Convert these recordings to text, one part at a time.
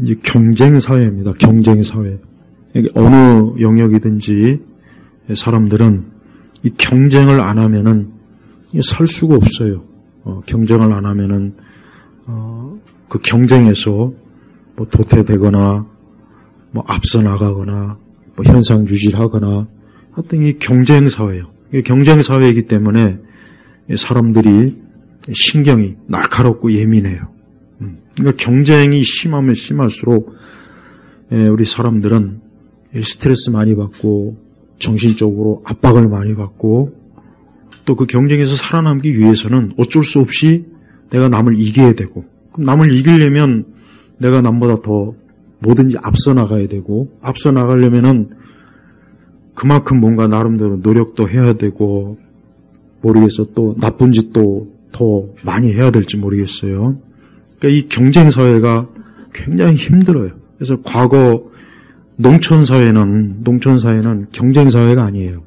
이제 경쟁 사회입니다. 경쟁 사회. 어느 영역이든지 사람들은 이 경쟁을 안 하면은 살 수가 없어요. 경쟁을 안 하면은 그 경쟁에서 뭐 도태되거나 뭐 앞서 나가거나 뭐 현상 유지를 하거나 하여튼 이 경쟁 사회예요. 경쟁 사회이기 때문에 사람들이 신경이 날카롭고 예민해요. 그러니까 경쟁이 심하면 심할수록 우리 사람들은 스트레스 많이 받고 정신적으로 압박을 많이 받고 또 그 경쟁에서 살아남기 위해서는 어쩔 수 없이 내가 남을 이겨야 되고, 그럼 남을 이기려면 내가 남보다 더 뭐든지 앞서 나가야 되고, 앞서 나가려면은 그만큼 뭔가 나름대로 노력도 해야 되고, 모르겠어, 또 나쁜 짓도 더 많이 해야 될지 모르겠어요. 그러니까 이 경쟁 사회가 굉장히 힘들어요. 그래서 과거 농촌 사회는 경쟁 사회가 아니에요.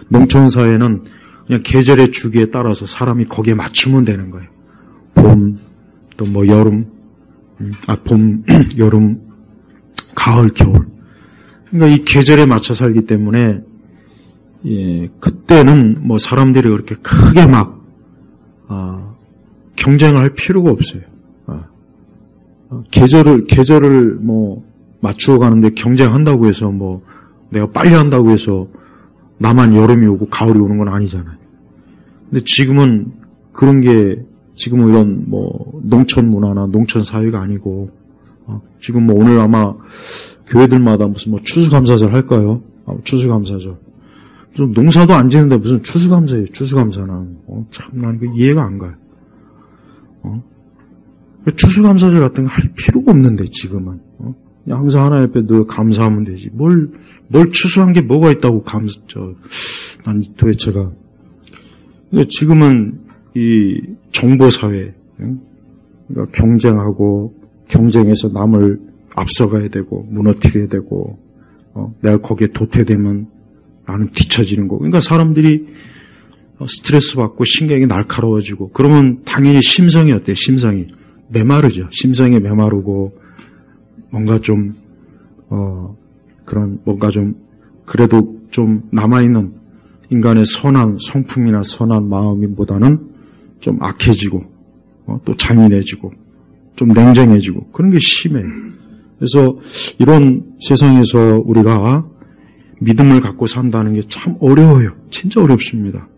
농촌 사회는 그냥 계절의 주기에 따라서 사람이 거기에 맞추면 되는 거예요. 봄, 또 뭐 여름, 봄, 여름, 가을, 겨울. 그러니까 이 계절에 맞춰 살기 때문에, 그때는 뭐 사람들이 그렇게 크게 막, 경쟁을 할 필요가 없어요. 계절을 뭐 맞추어 가는데 경쟁한다고 해서 뭐 내가 빨리 한다고 해서 나만 여름이 오고 가을이 오는 건 아니잖아요. 근데 지금은 그런 게 지금은 이런 뭐 농촌 문화나 농촌 사회가 아니고 지금 뭐 오늘 아마 교회들마다 무슨 뭐 추수감사절 할까요? 추수감사절. 무슨 농사도 안 지는데 무슨 추수감사예요. 추수감사는 참 난 이해가 안 가요. 추수감사절 같은 거 할 필요가 없는데 지금은 항상 하나님 앞에 늘 감사하면 되지. 뭘 추수한 게 뭐가 있다고 난 도대체가. 지금은 이 정보사회, 그러니까 경쟁하고 경쟁에서 남을 앞서가야 되고 무너뜨려야 되고, 내가 거기에 도태되면 나는 뒤처지는 거. 그러니까 사람들이 스트레스 받고 신경이 날카로워지고, 그러면 당연히 심성이 어때요? 심성이 메마르죠. 심성이 메마르고 뭔가 좀 뭔가 좀 그래도 좀 남아있는 인간의 선한 성품이나 선한 마음보다는 좀 악해지고 또 잔인해지고 좀 냉정해지고 그런 게 심해요. 그래서 이런 세상에서 우리가 믿음을 갖고 산다는 게 참 어려워요. 진짜 어렵습니다.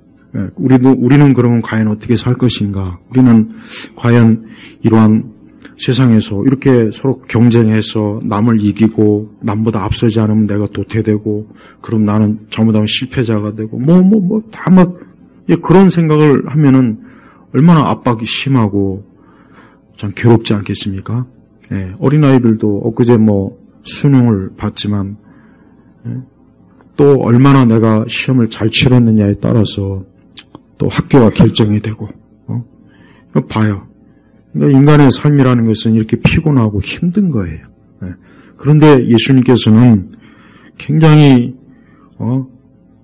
우리는 그러면 과연 어떻게 살 것인가? 우리는 과연 이러한 세상에서 이렇게 서로 경쟁해서 남을 이기고 남보다 앞서지 않으면 내가 도태되고 그럼 나는 잘못하면 실패자가 되고 다 막 그런 생각을 하면은 얼마나 압박이 심하고 참 괴롭지 않겠습니까? 어린아이들도 엊그제 수능을 봤지만 또 얼마나 내가 시험을 잘 치렀느냐에 따라서 또 학교가 결정이 되고 봐요. 그러니까 인간의 삶이라는 것은 이렇게 피곤하고 힘든 거예요. 그런데 예수님께서는 굉장히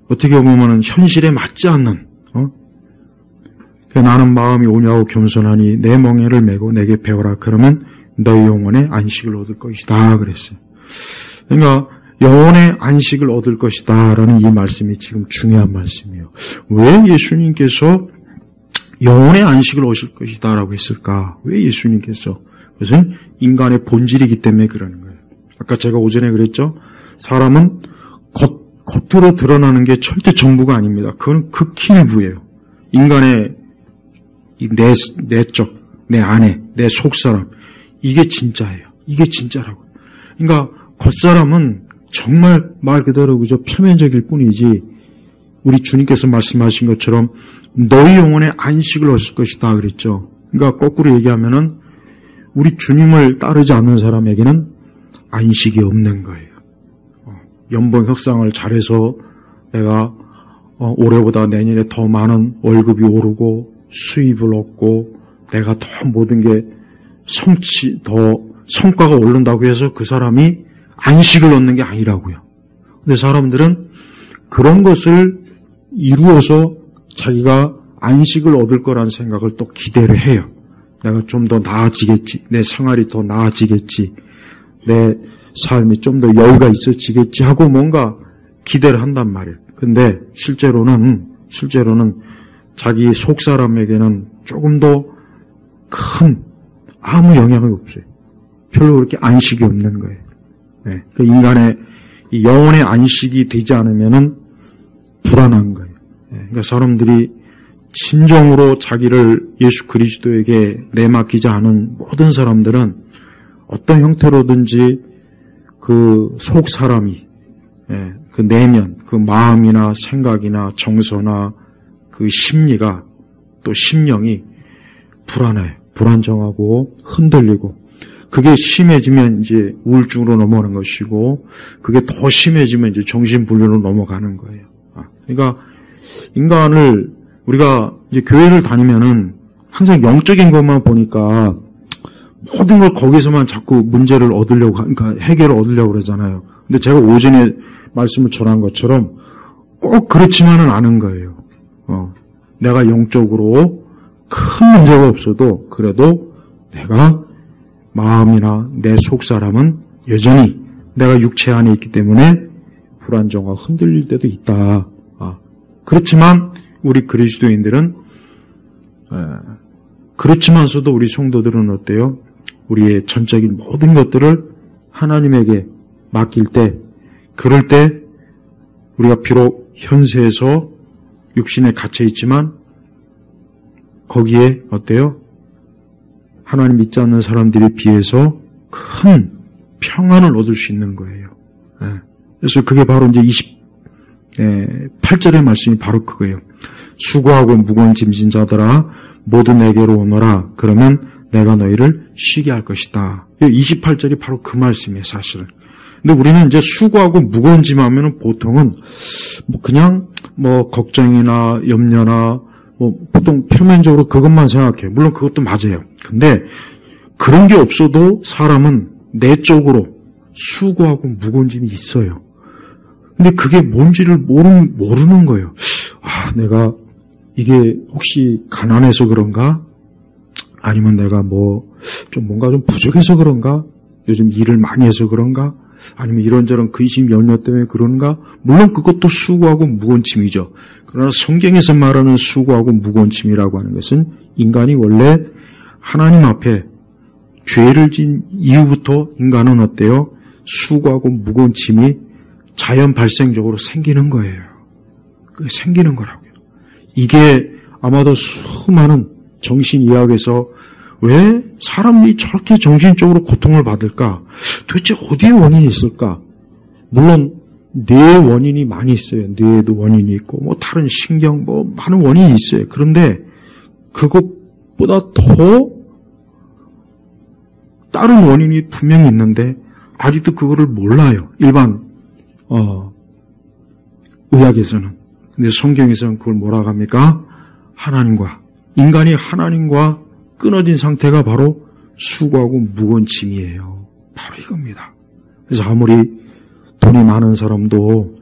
어떻게 보면 현실에 맞지 않는 나는 마음이 온유하고 겸손하니 내 멍에를 메고 내게 배워라. 그러면 너희 영혼의 안식을 얻을 것이다 그랬어요. 그러니까 영혼의 안식을 얻을 것이다 라는 이 말씀이 지금 중요한 말씀이에요. 왜 예수님께서 영혼의 안식을 얻을 것이다 라고 했을까? 왜 예수님께서? 그것은 인간의 본질이기 때문에 그러는 거예요. 아까 제가 오전에 그랬죠? 사람은 겉으로 드러나는 게 절대 전부가 아닙니다. 그건 극히 일부예요. 인간의 이 내적, 내 안에, 내 속사람, 이게 진짜예요. 이게 진짜라고. 그러니까 겉사람은 정말 말 그대로 그저 표면적일 뿐이지 우리 주님께서 말씀하신 것처럼 너희 영혼의 안식을 얻을 것이다 그랬죠. 그러니까 거꾸로 얘기하면은 우리 주님을 따르지 않는 사람에게는 안식이 없는 거예요. 연봉 협상을 잘해서 내가 올해보다 내년에 더 많은 월급이 오르고 수입을 얻고 내가 더 모든 게 더 성과가 오른다고 해서 그 사람이 안식을 얻는 게 아니라고요. 근데 사람들은 그런 것을 이루어서 자기가 안식을 얻을 거란 생각을 또 기대를 해요. 내가 좀 더 나아지겠지. 내 생활이 더 나아지겠지. 내 삶이 좀 더 여유가 있어지겠지 하고 뭔가 기대를 한단 말이에요. 근데 실제로는 자기 속 사람에게는 조금 더 큰 아무 영향이 없어요. 별로 그렇게 안식이 없는 거예요. 네. 그 인간의 이 영혼의 안식이 되지 않으면은 불안한 거예요. 네. 그러니까 사람들이 진정으로 자기를 예수 그리스도에게 내맡기지 않은 모든 사람들은 어떤 형태로든지 그 속 사람이, 그 내면, 그 마음이나 생각이나 정서나 그 심리가 또 심령이 불안해요. 불안정하고 흔들리고 그게 심해지면 이제 우울증으로 넘어가는 것이고 그게 더 심해지면 이제 정신분리로 넘어가는 거예요. 그러니까 인간을 우리가 이제 교회를 다니면은 항상 영적인 것만 보니까 모든 걸 거기서만 자꾸 문제를 얻으려고, 그러니까 해결을 얻으려고 그러잖아요. 근데 제가 오전에 말씀을 전한 것처럼 꼭 그렇지만은 않은 거예요. 내가 영적으로 큰 문제가 없어도 그래도 내가 마음이나 내 속 사람은 여전히 내가 육체 안에 있기 때문에 불안정하고 흔들릴 때도 있다. 그렇지만 우리 그리스도인들은 그렇지만서도 우리 성도들은 어때요? 우리의 전적인 모든 것들을 하나님에게 맡길 때, 그럴 때 우리가 비록 현세에서 육신에 갇혀 있지만 거기에 어때요? 하나님 믿지 않는 사람들에 비해서 큰 평안을 얻을 수 있는 거예요. 그래서 그게 바로 이제 28절의 말씀이 바로 그거예요. 수고하고 무거운 짐진 자들아 모두 내게로 오너라. 그러면 내가 너희를 쉬게 할 것이다. 28절이 바로 그 말씀이에요, 사실은. 근데 우리는 이제 수고하고 무거운 짐 하면은 보통은 그냥 걱정이나 염려나 보통 표면적으로 그것만 생각해요. 물론 그것도 맞아요. 근데 그런 게 없어도 사람은 내적으로 수고하고 무거운 짐이 있어요. 근데 그게 뭔지를 모르는 거예요. 내가 이게 혹시 가난해서 그런가? 아니면 내가 뭔가 좀 부족해서 그런가? 요즘 일을 많이 해서 그런가? 아니면 이런저런 근심 연려 때문에 그런가? 물론 그것도 수고하고 무거운 짐이죠. 그러나 성경에서 말하는 수고하고 무거운 짐이라고 하는 것은 인간이 원래 하나님 앞에 죄를 진 이후부터 인간은 어때요? 수고하고 무거운 짐이 자연 발생적으로 생기는 거예요. 그게 생기는 거라고요. 이게 아마도 수많은 정신의학에서 왜 사람이 저렇게 정신적으로 고통을 받을까? 도대체 어디에 원인이 있을까? 물론 뇌의 원인이 많이 있어요. 뇌에도 원인이 있고 다른 신경 많은 원인이 있어요. 그런데 그것보다 더 다른 원인이 분명히 있는데 아직도 그거를 몰라요. 일반 의학에서는. 근데 성경에서는 그걸 뭐라고 합니까? 인간이 하나님과 끊어진 상태가 바로 수고하고 무거운 짐이에요. 바로 이겁니다. 그래서 아무리 돈이 많은 사람도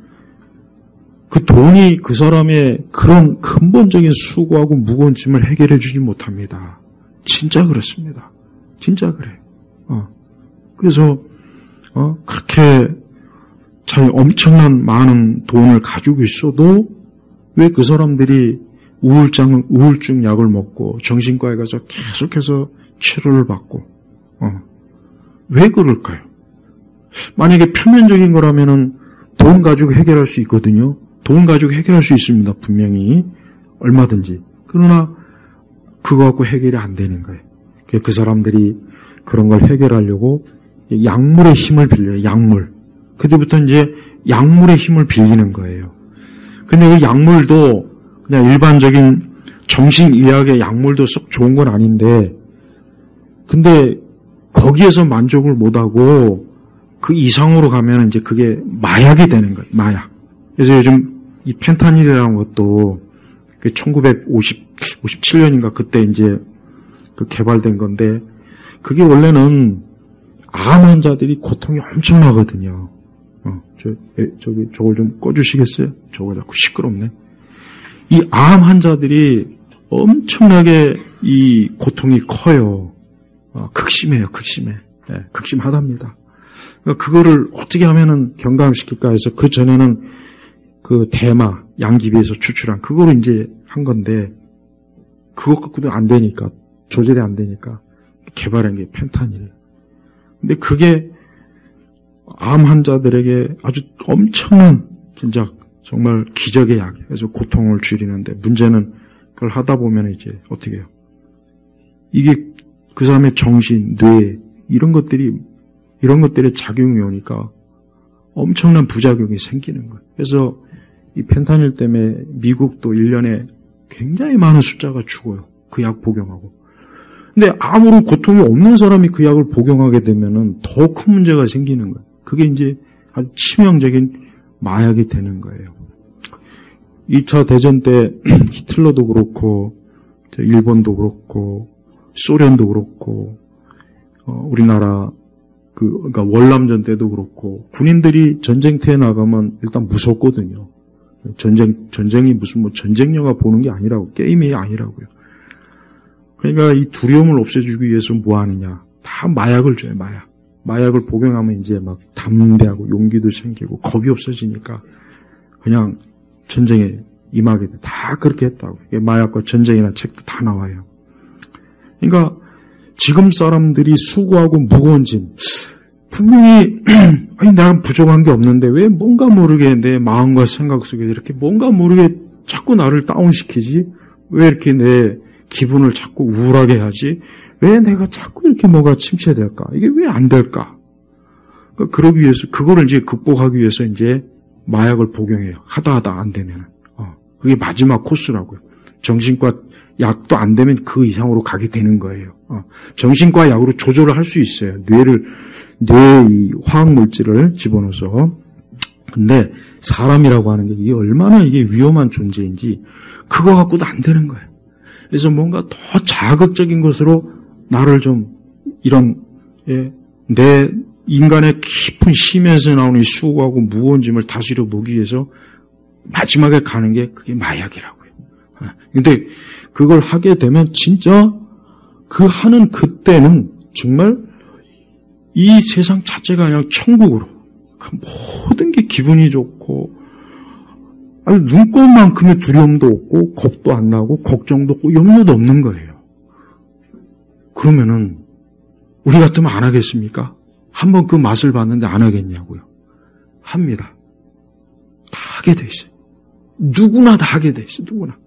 그 돈이 그 사람의 그런 근본적인 수고하고 무거운 짐을 해결해 주지 못합니다. 진짜 그렇습니다. 진짜 그래요. 그래서 그렇게 자기 엄청난 많은 돈을 가지고 있어도 왜 그 사람들이 우울증 약을 먹고 정신과에 가서 계속해서 치료를 받고 왜 그럴까요? 만약에 표면적인 거라면은 돈 가지고 해결할 수 있거든요. 돈 가지고 해결할 수 있습니다. 분명히 얼마든지. 그러나 그거 갖고 해결이 안 되는 거예요. 그 사람들이 그런 걸 해결하려고 약물의 힘을 빌려요. 약물. 그때부터 이제 약물의 힘을 빌리는 거예요. 근데 그 약물도 그냥 일반적인 정신의학의 약물도 썩 좋은 건 아닌데, 근데 거기에서 만족을 못하고 그 이상으로 가면 이제 그게 마약이 되는 거예요. 마약. 그래서 요즘 이 펜타닐이라는 것도 1957년인가 그때 이제 그 개발된 건데, 그게 원래는 암 환자들이 고통이 엄청나거든요. 저걸 좀 꺼주시겠어요? 저거 자꾸 시끄럽네. 이 암 환자들이 엄청나게 이 고통이 커요. 극심해요, 극심해. 네, 극심하답니다. 그거를 어떻게 하면은 경감시킬까 해서 그 전에는 그 대마, 양귀비에서 추출한 그거를 이제 한 건데 그것 갖고도 안 되니까, 조절이 안 되니까 개발한 게 펜타닐이에요. 근데 그게 암 환자들에게 아주 엄청난 진짜 정말 기적의 약이에요. 그래서 고통을 줄이는데 문제는 그걸 하다 보면 이제 어떻게 해요? 이게 그 사람의 정신, 뇌 이런 것들이 작용이 오니까 엄청난 부작용이 생기는 거예요. 그래서 이 펜타닐 때문에 미국도 1년에 굉장히 많은 숫자가 죽어요. 그 약 복용하고. 근데 아무런 고통이 없는 사람이 그 약을 복용하게 되면은 더 큰 문제가 생기는 거예요. 그게 이제 아주 치명적인 마약이 되는 거예요. 2차 대전 때 히틀러도 그렇고, 일본도 그렇고, 소련도 그렇고, 우리나라 그러니까 월남전 때도 그렇고, 군인들이 전쟁터에 나가면 일단 무섭거든요. 전쟁이 무슨 뭐 전쟁 영화 보는 게 아니라고, 게임이 아니라고요. 그러니까 이 두려움을 없애주기 위해서 뭐 하느냐. 다 마약을 줘요, 마약. 마약을 복용하면 이제 막 담대하고 용기도 생기고 겁이 없어지니까 그냥 전쟁에 임하게 돼. 다 그렇게 했다고. 마약과 전쟁이나 책도 다 나와요. 그러니까 지금 사람들이 수고하고 무거운 짐, 분명히 아니 나는 부족한 게 없는데 왜 뭔가 모르게 내 마음과 생각 속에 이렇게 뭔가 모르게 자꾸 나를 다운시키지? 왜 이렇게 내 기분을 자꾸 우울하게 하지? 왜 내가 자꾸 이렇게 뭐가 침체될까? 이게 왜 안 될까? 그러니까 그러기 위해서, 그거를 이제 극복하기 위해서 이제 마약을 복용해요. 하다 안 되면. 그게 마지막 코스라고요. 정신과 약도 안 되면 그 이상으로 가게 되는 거예요. 정신과 약으로 조절을 할 수 있어요. 뇌의 이 화학물질을 집어넣어서. 근데 사람이라고 하는 게 이게 얼마나 이게 위험한 존재인지 그거 갖고도 안 되는 거예요. 그래서 뭔가 더 자극적인 것으로 나를 좀 이런 내 인간의 깊은 심에서 나오는 이 수고하고 무거운 짐을 다스려 보기 위해서 마지막에 가는 게 그게 마약이라고요. 근데 그걸 하게 되면 진짜 그 하는 그때는 정말 이 세상 자체가 그냥 천국으로 모든 게 기분이 좋고 아니 눈꽃만큼의 두려움도 없고 겁도 안 나고 걱정도 없고 염려도 없는 거예요. 그러면은 우리 같으면 안 하겠습니까? 한번 그 맛을 봤는데 안 하겠냐고요. 합니다. 다 하게 돼 있어요. 누구나 다 하게 돼 있어요. 누구나.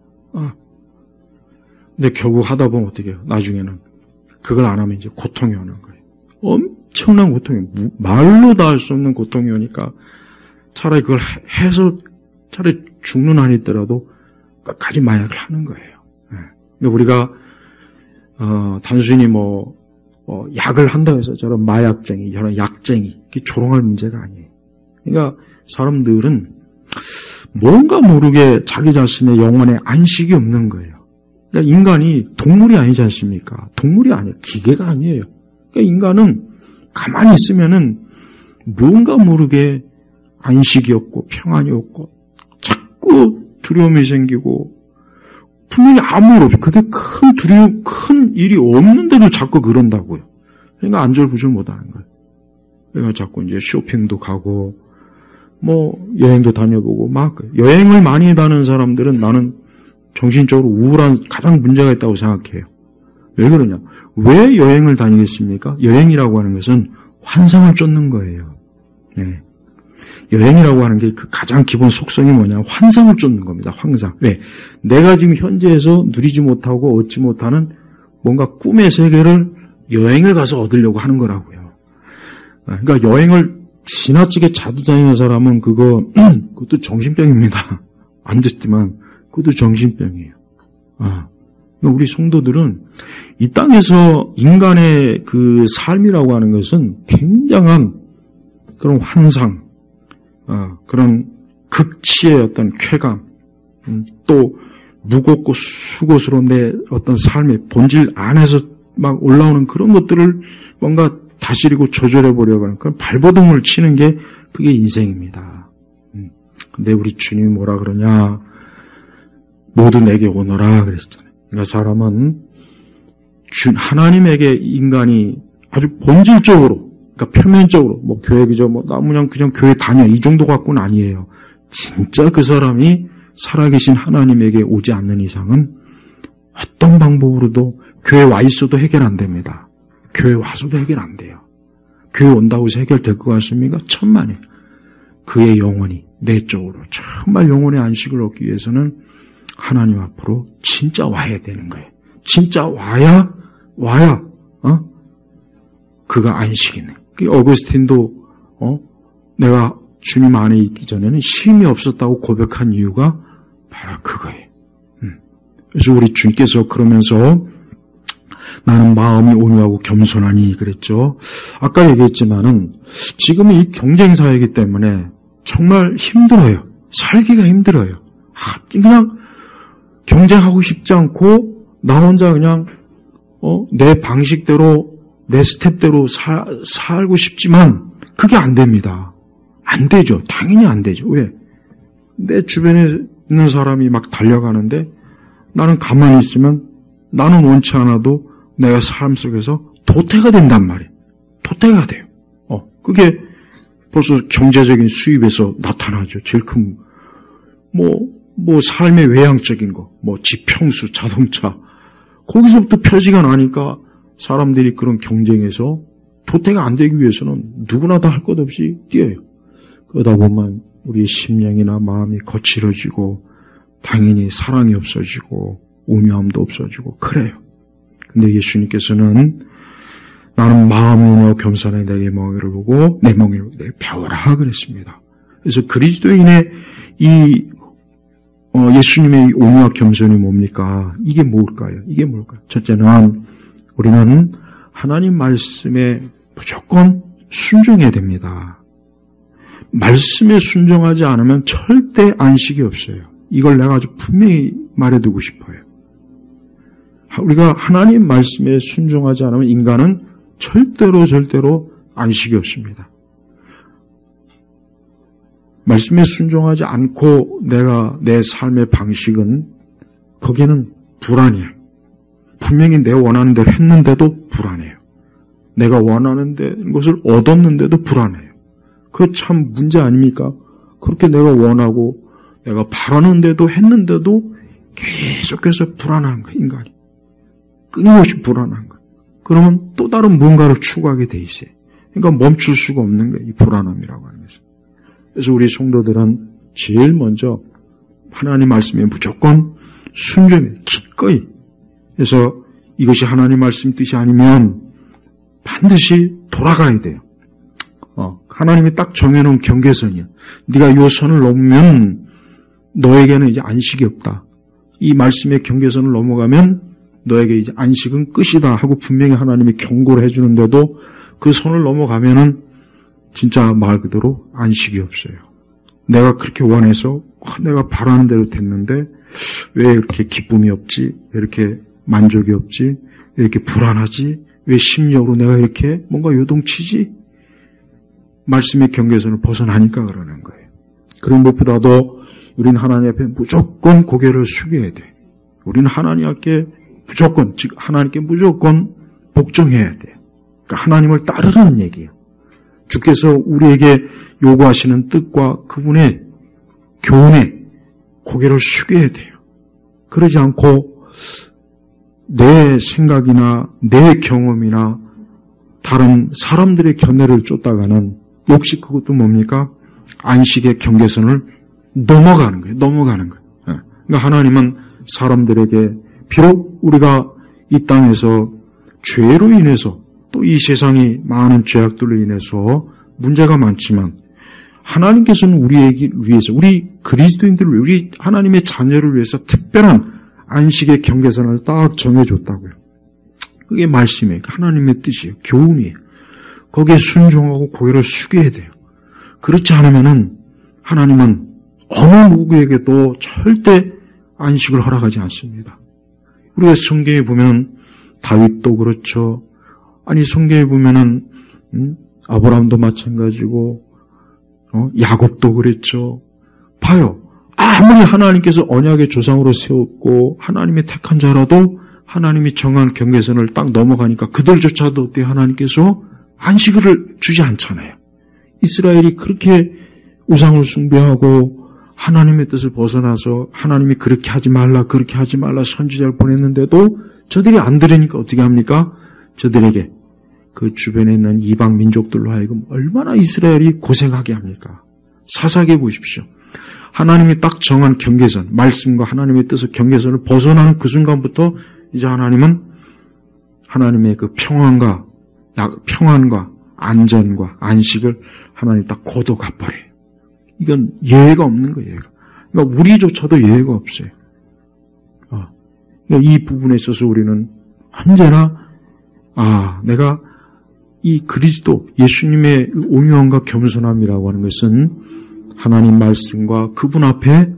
근데 결국 하다 보면 어떻게 해요? 나중에는 그걸 안 하면 이제 고통이 오는 거예요. 엄청난 고통이, 말로 다 할 수 없는 고통이 오니까 차라리 그걸 해서 차라리 죽는 한이 있더라도 끝까지 마약을 하는 거예요. 근데 우리가 단순히 약을 한다고 해서 저런 마약쟁이, 저런 약쟁이 이렇게 조롱할 문제가 아니에요. 그러니까 사람들은 뭔가 모르게 자기 자신의 영혼에 안식이 없는 거예요. 그러니까 인간이 동물이 아니지 않습니까? 동물이 아니에요. 기계가 아니에요. 그러니까 인간은 가만히 있으면은 뭔가 모르게 안식이 없고 평안이 없고 자꾸 두려움이 생기고 분명히 아무 일 없어. 그게 큰 두려움, 큰 일이 없는데도 자꾸 그런다고요. 그러니까 안절부절 못하는 거예요. 그러니까 자꾸 이제 쇼핑도 가고 여행도 다녀보고 여행을 많이 다니는 사람들은 나는 정신적으로 우울한 가장 문제가 있다고 생각해요. 왜 그러냐? 왜 여행을 다니겠습니까? 여행이라고 하는 것은 환상을 쫓는 거예요. 네. 여행이라고 하는 게 그 가장 기본 속성이 뭐냐? 환상을 쫓는 겁니다. 환상. 왜? 내가 지금 현재에서 누리지 못하고 얻지 못하는 뭔가 꿈의 세계를 여행을 가서 얻으려고 하는 거라고요. 그러니까 여행을 지나치게 자주 다니는 사람은 그것도 정신병입니다. 안 듣지만 그것도 정신병이에요. 우리 성도들은 이 땅에서 인간의 그 삶이라고 하는 것은 굉장한 그런 환상, 그런 극치의 어떤 쾌감, 또 무겁고 수고스러운 내 어떤 삶의 본질 안에서 막 올라오는 그런 것들을 뭔가 다스리고 조절해 보려고 하는 그런 발버둥을 치는 게 그게 인생입니다. 근데 우리 주님이 뭐라 그러냐? 모두 내게 오너라 그랬잖아요. 사람은 하나님에게 인간이 아주 본질적으로, 그러니까 표면적으로, 교회 나 그냥 교회 다녀, 이 정도 갖고는 아니에요. 진짜 그 사람이 살아계신 하나님에게 오지 않는 이상은 어떤 방법으로도 교회 와 있어도 해결 안 됩니다. 교회 와서도 해결 안 돼요. 교회 온다고 해서 해결될 것 같습니까? 천만에. 그의 영혼이 내적으로 정말 영혼의 안식을 얻기 위해서는 하나님 앞으로 진짜 와야 되는 거예요. 진짜 와야 그가 안식이네. 어거스틴도 내가 주님 안에 있기 전에는 쉼이 없었다고 고백한 이유가 바로 그거예요. 그래서 우리 주님께서 그러면서 나는 마음이 온유하고 겸손하니 그랬죠. 아까 얘기했지만은 지금은 이 경쟁사회이기 때문에 정말 힘들어요. 살기가 힘들어요. 그냥 경쟁하고 싶지 않고 나 혼자 그냥 내 방식대로 내 스텝대로 살고 싶지만 그게 안 됩니다. 안 되죠. 당연히 안 되죠. 왜? 내 주변에 있는 사람이 막 달려가는데 나는 가만히 있으면 나는 원치 않아도 내가 삶 속에서 도태가 된단 말이에요. 도태가 돼요. 그게 벌써 경제적인 수입에서 나타나죠. 제일 큰, 삶의 외향적인 거, 집, 평수, 자동차. 거기서부터 표시가 나니까 사람들이 그런 경쟁에서 도태가 안 되기 위해서는 누구나 다 할 것 없이 뛰어요. 그러다 보면 우리 심령이나 마음이 거칠어지고 당연히 사랑이 없어지고 온유함도 없어지고 그래요. 근데 예수님께서는 나는 마음으로 겸손해 내게 멍에를 보고 내 멍에를 내 배워라 그랬습니다. 그래서 그리스도인의 예수님의 온유와 겸손이 뭡니까? 이게 뭘까요? 첫째는 우리는 하나님 말씀에 무조건 순종해야 됩니다. 말씀에 순종하지 않으면 절대 안식이 없어요. 이걸 내가 아주 분명히 말해두고 싶어요. 우리가 하나님 말씀에 순종하지 않으면 인간은 절대로 안식이 없습니다. 말씀에 순종하지 않고 내가 내 삶의 방식은 거기에는 불안이에요. 분명히 내 원하는 대로 했는데도 불안해요. 내가 원하는 것을 얻었는데도 불안해요. 그거 참 문제 아닙니까? 그렇게 내가 원하고 내가 바라는데도 했는데도 계속해서 불안한 거예요. 인간이. 끊임없이 불안한 거예요. 그러면 또 다른 뭔가를 추구하게 돼 있어요. 그러니까 멈출 수가 없는 거예요. 이 불안함이라고 하는 것은. 그래서 우리 성도들은 제일 먼저 하나님 말씀에 무조건 순종해 기꺼이. 그래서 이것이 하나님 말씀 뜻이 아니면 반드시 돌아가야 돼요. 하나님이 딱 정해놓은 경계선이야. 네가 이 선을 넘으면 너에게는 이제 안식이 없다. 이 말씀의 경계선을 넘어가면 너에게 이제 안식은 끝이다 하고 분명히 하나님이 경고를 해주는데도 그 선을 넘어가면은 진짜 말 그대로 안식이 없어요. 내가 그렇게 원해서 내가 바라는 대로 됐는데 왜 이렇게 기쁨이 없지? 왜 이렇게 만족이 없지? 왜 이렇게 불안하지? 왜 심리적으로 내가 이렇게 뭔가 요동치지? 말씀의 경계선을 벗어나니까 그러는 거예요. 그런 무엇보다도 우리는 하나님 앞에 무조건 고개를 숙여야 돼. 우리는 하나님께 무조건 복종해야 돼요. 그러니까 하나님을 따르라는 얘기예요. 주께서 우리에게 요구하시는 뜻과 그분의 교훈에 고개를 숙여야 돼요. 그러지 않고 내 생각이나 내 경험이나 다른 사람들의 견해를 쫓다가는 역시 그것도 뭡니까? 안식의 경계선을 넘어가는 거예요. 그러니까 하나님은 사람들에게 비록 우리가 이 땅에서 죄로 인해서 또 이 세상이 많은 죄악들로 인해서 문제가 많지만 하나님께서는 우리에게 위해서 우리 그리스도인들을 위해 우리 하나님의 자녀를 위해서 특별한 안식의 경계선을 딱 정해줬다고요. 그게 말씀이에요. 하나님의 뜻이에요. 교훈이에요. 거기에 순종하고 고개를 숙여야 돼요. 그렇지 않으면은 하나님은 어느 누구에게도 절대 안식을 허락하지 않습니다. 우리가 성경에 보면 다윗도 그렇죠. 아니 성경에 보면은 아브라함도 마찬가지고 야곱도 그랬죠. 봐요. 아무리 하나님께서 언약의 조상으로 세웠고 하나님의 택한 자라도 하나님이 정한 경계선을 딱 넘어가니까 그들조차도 어때 하나님께서 안식일을 주지 않잖아요. 이스라엘이 그렇게 우상을 숭배하고 하나님의 뜻을 벗어나서 하나님이 그렇게 하지 말라 그렇게 하지 말라 선지자를 보냈는데도 저들이 안 들으니까 어떻게 합니까? 저들에게 그 주변에 있는 이방 민족들로 하여금 얼마나 이스라엘이 고생하게 합니까? 사사기해 보십시오. 하나님이 딱 정한 경계선, 말씀과 하나님의 뜻의 경계선을 벗어나는 그 순간부터 이제 하나님은 하나님의 그 평안과 안전과 안식을 하나님 딱 거둬가 버려요. 이건 예외가 없는 거예요. 예외가. 그러니까 우리조차도 예외가 없어요. 그러니까 이 부분에 있어서 우리는 언제나 내가 이 그리스도 예수님의 온유함과 겸손함이라고 하는 것은 하나님 말씀과 그분 앞에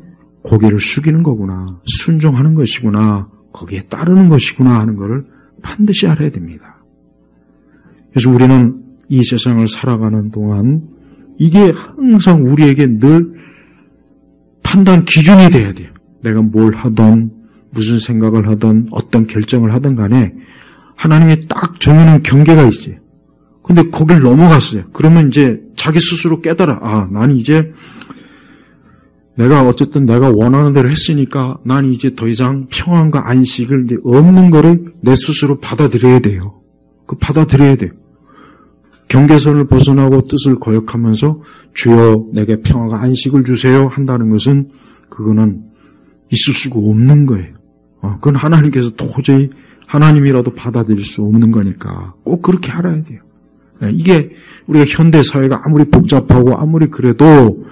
고개를 숙이는 거구나, 순종하는 것이구나, 거기에 따르는 것이구나 하는 것을 반드시 알아야 됩니다. 그래서 우리는 이 세상을 살아가는 동안 이게 항상 우리에게 늘 판단 기준이 돼야 돼요. 내가 뭘 하든 무슨 생각을 하든 어떤 결정을 하든 간에 하나님이 딱 정해놓은 경계가 있어요. 근데 거길 넘어갔어요. 그러면 이제 자기 스스로 깨달아. 난 이제 어쨌든 내가 원하는 대로 했으니까 난 이제 더 이상 평안과 안식을 이제 없는 거를 내 스스로 받아들여야 돼요. 받아들여야 돼요. 경계선을 벗어나고 뜻을 거역하면서 주여 내게 평화가 안식을 주세요 한다는 것은 그거는 있을 수가 없는 거예요. 그건 하나님께서 도저히 하나님이라도 받아들일 수 없는 거니까 꼭 그렇게 알아야 돼요. 이게 우리가 현대 사회가 아무리 복잡하고 아무리 그래도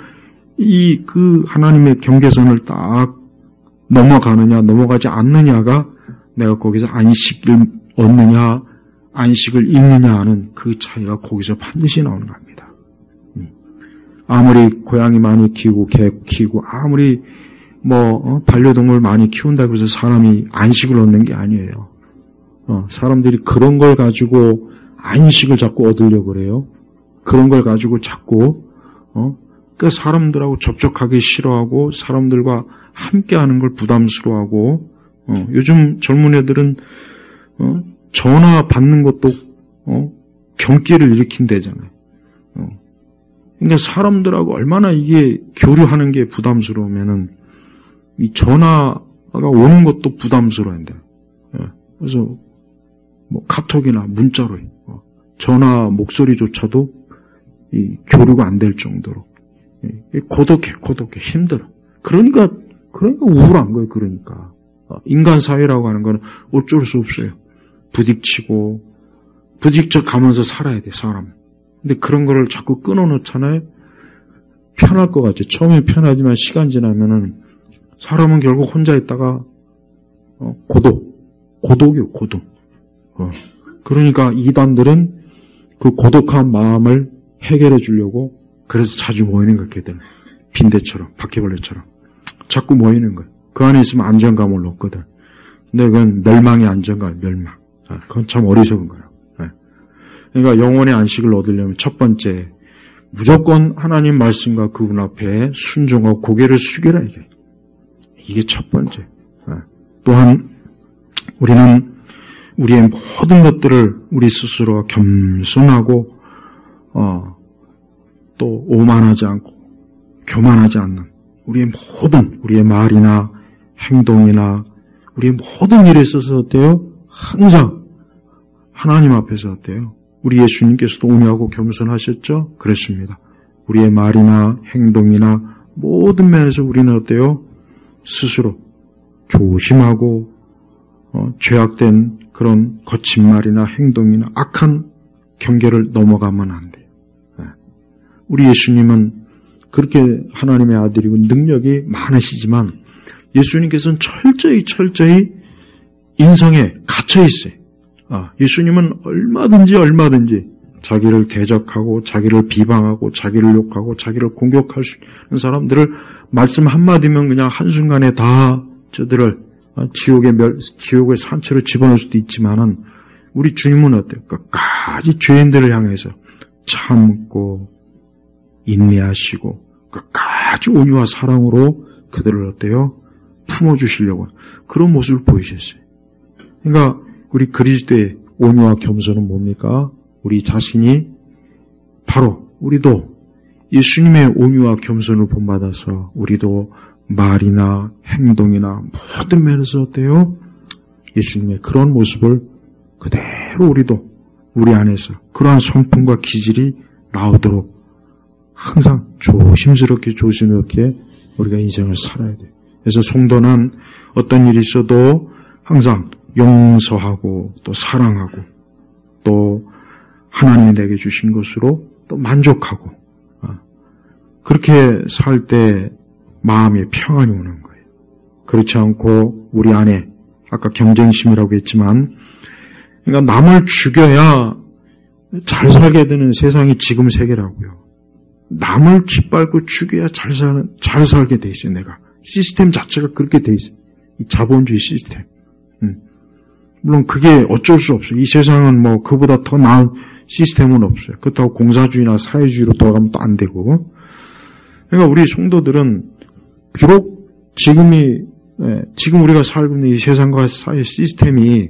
그 하나님의 경계선을 딱 넘어가느냐 넘어가지 않느냐가 내가 거기서 안식을 얻느냐 안식을 잃느냐 하는 그 차이가 거기서 반드시 나오는 겁니다. 아무리 고양이 많이 키우고 개 키우고 아무리 반려동물 많이 키운다고 해서 사람이 안식을 얻는 게 아니에요. 사람들이 그런 걸 가지고 안식을 자꾸 얻으려고 그래요. 그런 걸 가지고 자꾸 그 사람들하고 접촉하기 싫어하고 사람들과 함께하는 걸 부담스러워하고 요즘 젊은 애들은 전화 받는 것도 경계를 일으킨대잖아요. 그러니까 사람들하고 얼마나 이게 교류하는 게 부담스러우면은 이 전화가 오는 것도 부담스러운데 그래서 카톡이나 문자로 전화 목소리조차도 이 교류가 안 될 정도로 고독해 힘들어. 그러니까 우울한 거예요. 그러니까 인간 사회라고 하는 거는 어쩔 수 없어요. 부딪혀 가면서 살아야 돼, 사람. 근데 그런 거를 자꾸 끊어놓잖아요. 편할 것 같죠. 처음에 편하지만 시간 지나면은 사람은 결국 혼자 있다가 고독이요, 고독. 그러니까 이단들은 그 고독한 마음을 해결해 주려고 그래서 자주 모이는 거거든. 빈대처럼, 바퀴벌레처럼. 자꾸 모이는 거예요. 그 안에 있으면 안정감을 얻거든. 근데 그건 멸망의 안정감, 멸망. 그건 참 어리석은 거예요. 그러니까 영혼의 안식을 얻으려면 첫 번째, 무조건 하나님 말씀과 그분 앞에 순종하고 고개를 숙여라, 이게 첫 번째. 또한, 우리는 우리의 모든 것들을 우리 스스로가 겸손하고, 또 오만하지 않고, 교만하지 않는 우리의 말이나 행동이나 우리의 모든 일에 있어서 어때요? 항상 하나님 앞에서 어때요? 우리 예수님께서도 온유하고 겸손하셨죠? 그렇습니다. 우리의 말이나 행동이나 모든 면에서 우리는 어때요? 스스로 조심하고 죄악된 그런 거친 말이나 행동이나 악한 경계를 넘어가면 안 돼요. 우리 예수님은 그렇게 하나님의 아들이고 능력이 많으시지만 예수님께서는 철저히 인성에 갇혀 있어요. 예수님은 얼마든지 자기를 대적하고 자기를 비방하고 자기를 욕하고 자기를 공격할 수 있는 사람들을 말씀 한마디면 그냥 한순간에 다 저들을 지옥의 산채로 집어넣을 수도 있지만은 우리 주님은 어때요? 끝까지 죄인들을 향해서 참고 인내하시고 끝까지 온유와 사랑으로 그들을 어때요? 품어주시려고 그런 모습을 보이셨어요. 그러니까 우리 그리스도의 온유와 겸손은 뭡니까? 우리 자신이 바로 우리도 예수님의 온유와 겸손을 본받아서 우리도 말이나 행동이나 모든 면에서 어때요? 예수님의 그런 모습을 그대로 우리도 우리 안에서 그러한 성품과 기질이 나오도록 항상 조심스럽게 우리가 인생을 살아야 돼요. 그래서 성도는 어떤 일이 있어도 항상 용서하고 또 사랑하고 또 하나님이 내게 주신 것으로 또 만족하고 그렇게 살 때 마음에 평안이 오는 거예요. 그렇지 않고 우리 안에 아까 경쟁심이라고 했지만 그러니까 남을 죽여야 잘 살게 되는 세상이 지금 세계라고요. 남을 짓밟고 죽여야 잘 살게 돼 있어요. 내가 시스템 자체가 그렇게 돼 있어요. 이 자본주의 시스템. 물론 그게 어쩔 수 없어요. 이 세상은 뭐 그보다 더 나은 시스템은 없어요. 그렇다고 공사주의나 사회주의로 돌아가면 또 안 되고. 그러니까 우리 성도들은 비록 지금 우리가 살고 있는 이 세상과 사회 시스템이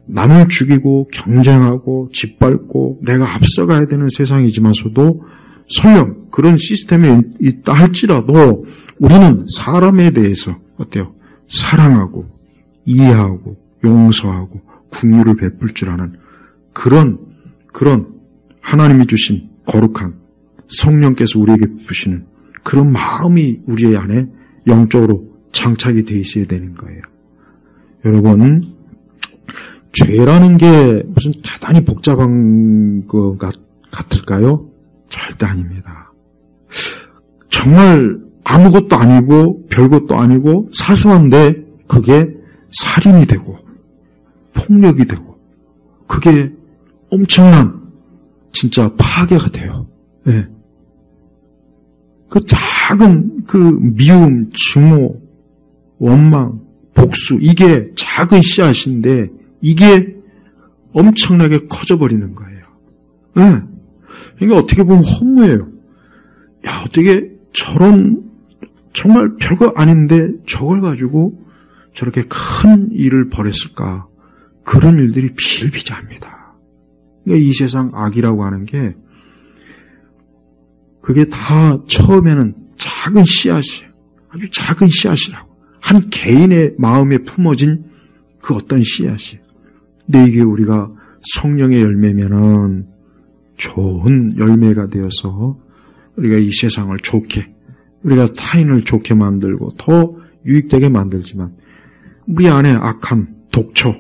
남을 죽이고 경쟁하고 짓밟고 내가 앞서가야 되는 세상이지만서도 설령 그런 시스템이 있다 할지라도 우리는 사람에 대해서 어때요? 사랑하고 이해하고 용서하고 긍휼을 베풀 줄 아는 그런 하나님이 주신 거룩한 성령께서 우리에게 부시는 그런 마음이 우리 안에 영적으로 장착이 되어 있어야 되는 거예요. 여러분, 죄라는 게 무슨 대단히 복잡한 것 같을까요? 절대 아닙니다. 정말 아무것도 아니고 별것도 아니고 사소한데 그게 살인이 되고 폭력이 되고 그게 엄청난 진짜 파괴가 돼요. 네. 그 작은 그 미움, 증오, 원망, 복수 이게 작은 씨앗인데 이게 엄청나게 커져버리는 거예요. 네. 그러니까 어떻게 보면 허무해요. 야, 어떻게 저런 정말 별거 아닌데 저걸 가지고 저렇게 큰 일을 벌였을까? 그런 일들이 비일비재합니다. 그러니까 이 세상 악이라고 하는 게 그게 다 처음에는 작은 씨앗이에요. 아주 작은 씨앗이라고. 한 개인의 마음에 품어진 그 어떤 씨앗이에요. 근데 이게 우리가 성령의 열매면은 좋은 열매가 되어서 우리가 이 세상을 좋게, 우리가 타인을 좋게 만들고 더 유익되게 만들지만 우리 안에 악한 독초,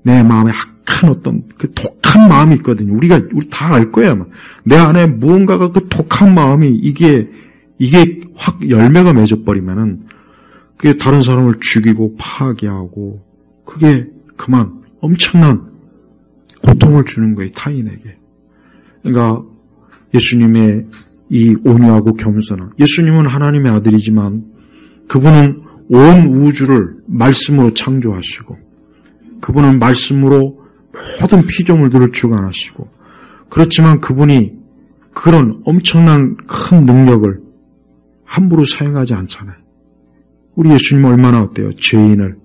내 마음에 악한 어떤 그 독한 마음이 있거든요. 우리 다 알 거예요, 아마. 내 안에 무언가가 그 독한 마음이 이게 확 열매가 맺어버리면은 그게 다른 사람을 죽이고 파괴하고 그게 그만 엄청난 고통을 주는 거예요, 타인에게. 그러니까 예수님의 이 온유하고 겸손한, 예수님은 하나님의 아들이지만 그분은 온 우주를 말씀으로 창조하시고 그분은 말씀으로 모든 피조물들을 주관하시고 그렇지만 그분이 그런 엄청난 큰 능력을 함부로 사용하지 않잖아요. 우리 예수님은 얼마나 어때요? 죄인을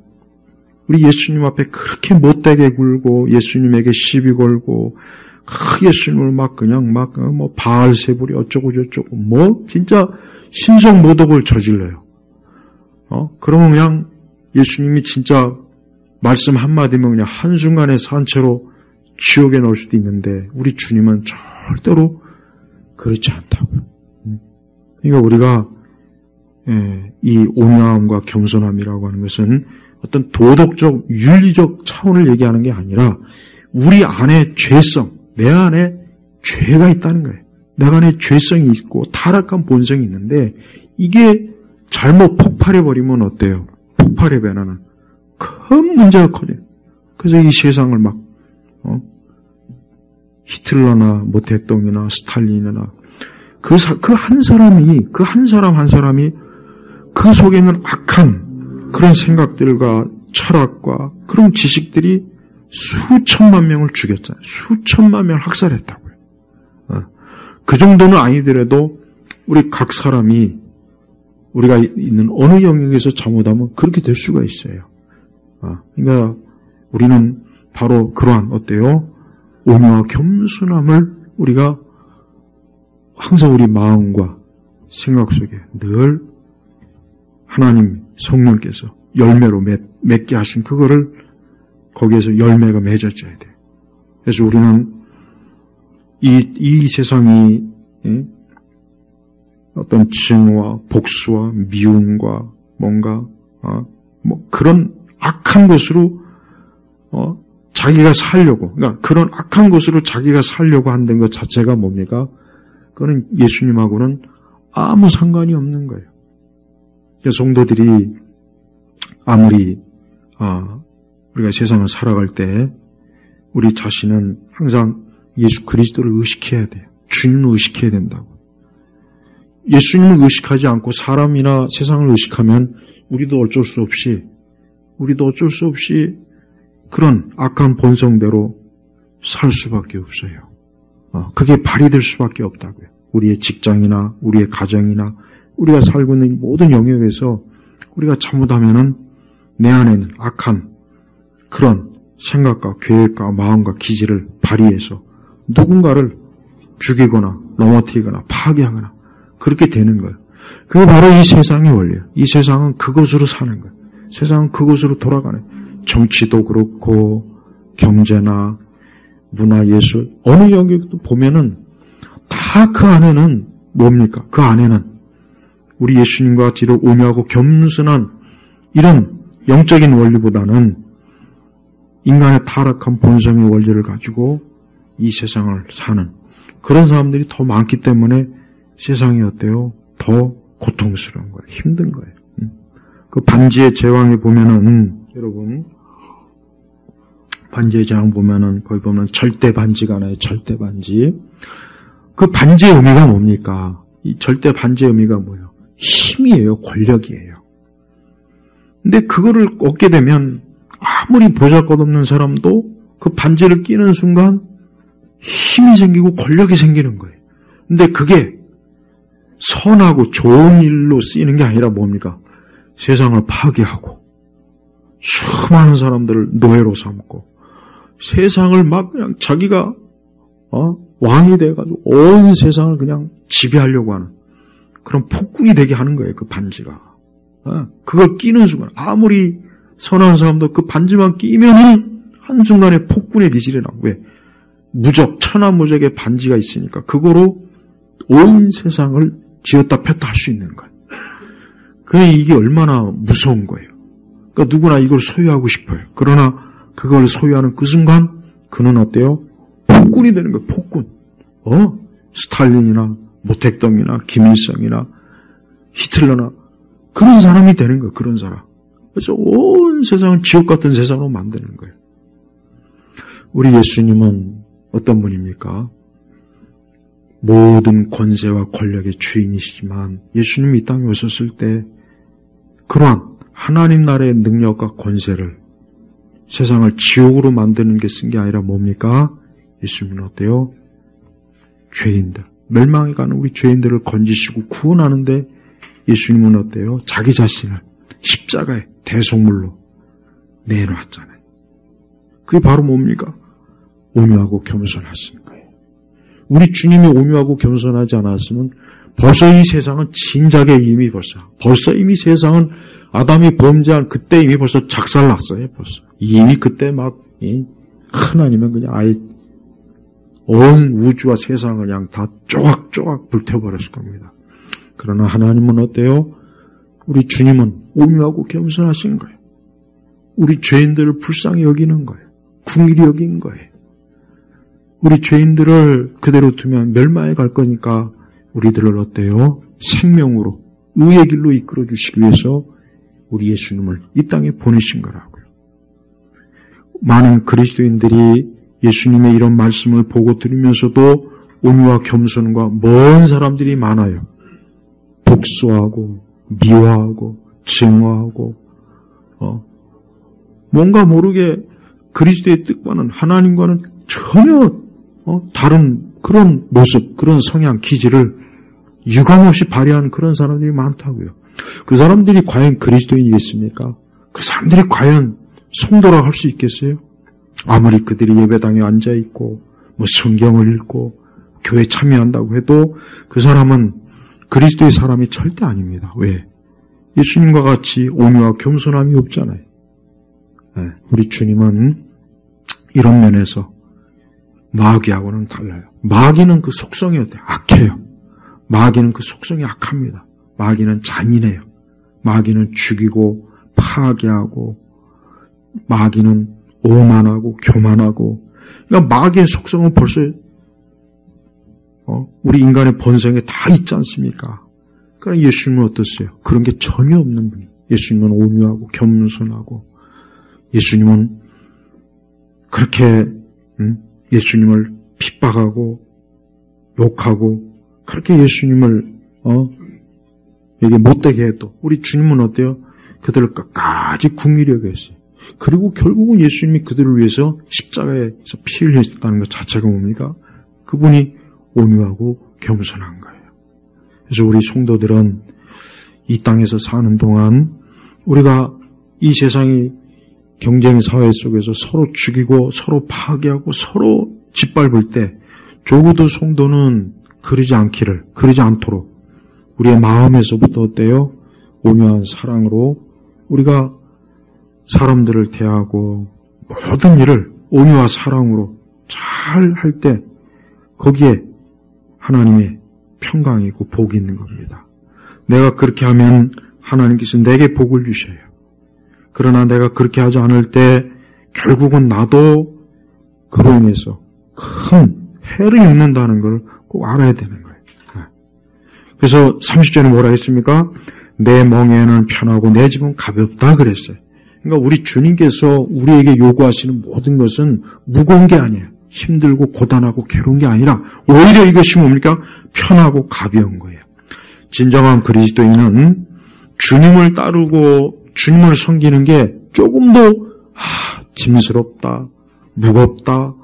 우리 예수님 앞에 그렇게 못되게 굴고 예수님에게 시비 걸고 예수님을 뭐 바알세불이 어쩌고 저쩌고 뭐 진짜 신성모독을 저질러요. 그러면 그냥 예수님이 진짜 말씀 한마디면 그냥 한순간에 산채로 지옥에 넣을 수도 있는데 우리 주님은 절대로 그렇지 않다고요. 그러니까 우리가 이 온유함과 겸손함이라고 하는 것은 어떤 도덕적, 윤리적 차원을 얘기하는 게 아니라 우리 안에 죄성, 내 안에 죄가 있다는 거예요. 내 안에 죄성이 있고 타락한 본성이 있는데 이게 잘못 폭발해버리면 어때요? 폭발해버리면 큰 문제가 커져요. 그래서 이 세상을 막 히틀러나 모태똥이나 스탈린이나 그 한 사람이 그 속에 있는 악한 그런 생각들과 철학과 그런 지식들이 수천만 명을 죽였잖아요. 수천만 명을 학살했다고요. 그 정도는 아니더라도 우리 각 사람이 우리가 있는 어느 영역에서 잘못하면 그렇게 될 수가 있어요. 그러니까 우리는 바로 그러한 어때요? 온유와 겸손함을 우리가 항상 우리 마음과 생각 속에 늘 하나님 성령께서 열매로 맺게 하신 그거를 거기에서 열매가 맺어져야 돼요. 그래서 우리는 이 세상이 어떤 증오와 복수와 미움과 뭔가 그런 악한 것으로 자기가 살려고, 그러니까 그런 악한 것으로 자기가 살려고 한다는 것 자체가 뭡니까? 그거는 예수님하고는 아무 상관이 없는 거예요. 성도들이 아무리 우리가 세상을 살아갈 때 우리 자신은 항상 예수 그리스도를 의식해야 돼요. 주님을 의식해야 된다고. 예수님을 의식하지 않고 사람이나 세상을 의식하면 우리도 어쩔 수 없이 그런 악한 본성대로 살 수밖에 없어요. 그게 발휘될 수밖에 없다고요. 우리의 직장이나 우리의 가정이나 우리가 살고 있는 모든 영역에서 우리가 잘못하면은 내 안에는 악한 그런 생각과 계획과 마음과 기질을 발휘해서 누군가를 죽이거나 넘어뜨리거나 파괴하거나 그렇게 되는 거예요. 그게 바로 이 세상의 원리예요. 이 세상은 그것으로 사는 거예요. 세상은 그것으로 돌아가는 거예요. 정치도 그렇고 경제나 문화, 예술 어느 영역도 보면은 다 그 안에는 뭡니까? 그 안에는 우리 예수님과 같이 온유하고 겸손한 이런 영적인 원리보다는 인간의 타락한 본성의 원리를 가지고 이 세상을 사는 그런 사람들이 더 많기 때문에 세상이 어때요? 더 고통스러운 거예요. 힘든 거예요. 그 반지의 제왕에 보면은 여러분 반지의 제왕 보면은 거기 보면 절대 반지가 나요. 절대 반지. 그 반지의 의미가 뭡니까? 이 절대 반지의 의미가 뭐예요? 힘이에요. 권력이에요. 근데 그거를 얻게 되면 아무리 보잘것없는 사람도 그 반지를 끼는 순간 힘이 생기고 권력이 생기는 거예요. 근데 그게 선하고 좋은 일로 쓰이는 게 아니라 뭡니까? 세상을 파괴하고 수많은 사람들을 노예로 삼고 세상을 막 그냥 자기가 왕이 돼가지고 온 세상을 그냥 지배하려고 하는 그런 폭군이 되게 하는 거예요. 그 반지가. 그걸 끼는 순간 아무리 선한 사람도 그 반지만 끼면은 한순간에 폭군의 기질이 나고 왜? 천하무적의 반지가 있으니까 그거로 온 세상을 지었다 폈다 할 수 있는 거예요. 그게 이게 얼마나 무서운 거예요. 그러니까 누구나 이걸 소유하고 싶어요. 그러나 그걸 소유하는 그 순간 그는 어때요? 폭군이 되는 거예요. 폭군. 스탈린이나 모택동이나 김일성이나 히틀러나 그런 사람이 되는 거예요. 그런 사람. 그래서 온 세상을 지옥 같은 세상으로 만드는 거예요. 우리 예수님은 어떤 분입니까? 모든 권세와 권력의 주인이시지만 예수님이 이 땅에 오셨을 때 그러한 하나님 나라의 능력과 권세를 세상을 지옥으로 만드는 게 쓴 게 아니라 뭡니까? 예수님은 어때요? 죄인들, 멸망해가는 우리 죄인들을 건지시고 구원하는데 예수님은 어때요? 자기 자신을 십자가의 대속물로 내놓았잖아요. 그게 바로 뭡니까? 온유하고 겸손하신 거예요. 우리 주님이 온유하고 겸손하지 않았으면 벌써 이 세상은 진작에 이미 벌써 이미 세상은 아담이 범죄한 그때 이미 벌써 작살났어요. 벌써 이미 그때 막 하나님은 그냥 아예 온 우주와 세상을 그냥 다 쪼각쪼각 불태워버렸을 겁니다. 그러나 하나님은 어때요? 우리 주님은 온유하고 겸손하신 거예요. 우리 죄인들을 불쌍히 여기는 거예요. 긍휼히 여긴 거예요. 우리 죄인들을 그대로 두면 멸망에 갈 거니까 우리들을 어때요? 생명으로 의의 길로 이끌어 주시기 위해서 우리 예수님을 이 땅에 보내신 거라고요. 많은 그리스도인들이 예수님의 이런 말씀을 보고 들으면서도 온유와 겸손과 먼 사람들이 많아요. 복수하고 미워하고 증오하고 뭔가 모르게 그리스도의 뜻과는 하나님과는 전혀 다른 그런 모습, 그런 성향, 기질을 유감없이 발휘하는 그런 사람들이 많다고요. 그 사람들이 과연 그리스도인이겠습니까? 그 사람들이 과연 성도라고 할 수 있겠어요? 아무리 그들이 예배당에 앉아있고 성경을 읽고 교회에 참여한다고 해도 그 사람은 그리스도의 사람이 절대 아닙니다. 왜? 예수님과 같이 온유와 겸손함이 없잖아요. 네, 우리 주님은 이런 면에서 마귀하고는 달라요. 마귀는 그 속성이 어때요? 악해요. 마귀는 그 속성이 악합니다. 마귀는 잔인해요. 마귀는 죽이고 파괴하고 마귀는 오만하고 교만하고, 그러니까 마귀의 속성은 벌써 우리 인간의 본성에 다 있지 않습니까? 그러니까 예수님은 어떠세요? 그런 게 전혀 없는 분이에요. 예수님은 온유하고 겸손하고, 예수님은 그렇게 예수님을 핍박하고 욕하고 그렇게 예수님을 여기 못되게 해도 우리 주님은 어때요? 그들을 끝까지 궁일히 여겼어요. 그리고 결국은 예수님이 그들을 위해서 십자가에서 피 흘렸다는 것 자체가 뭡니까? 그분이 온유하고 겸손한 거예요. 그래서 우리 성도들은 이 땅에서 사는 동안 우리가 이 세상의 경쟁 사회 속에서 서로 죽이고 서로 파괴하고 서로 짓밟을 때 적어도 성도는 그러지 않도록 우리의 마음에서부터 어때요? 온유한 사랑으로 우리가 사람들을 대하고 모든 일을 온유와 사랑으로 잘 할 때 거기에 하나님의 평강이고 복이 있는 겁니다. 내가 그렇게 하면 하나님께서 내게 복을 주셔요. 그러나 내가 그렇게 하지 않을 때 결국은 나도 그로 인해서 큰 해를 입는다는 걸 꼭 알아야 되는 거예요. 그래서 30절에 뭐라 했습니까? 내 멍에는 편하고 내 짐은 가볍다 그랬어요. 그러니까 우리 주님께서 우리에게 요구하시는 모든 것은 무거운 게 아니에요. 힘들고 고단하고 괴로운 게 아니라 오히려 이것이 뭡니까? 편하고 가벼운 거예요. 진정한 그리스도인은 주님을 따르고 주님을 섬기는 게 조금 더 짐스럽다, 무겁다,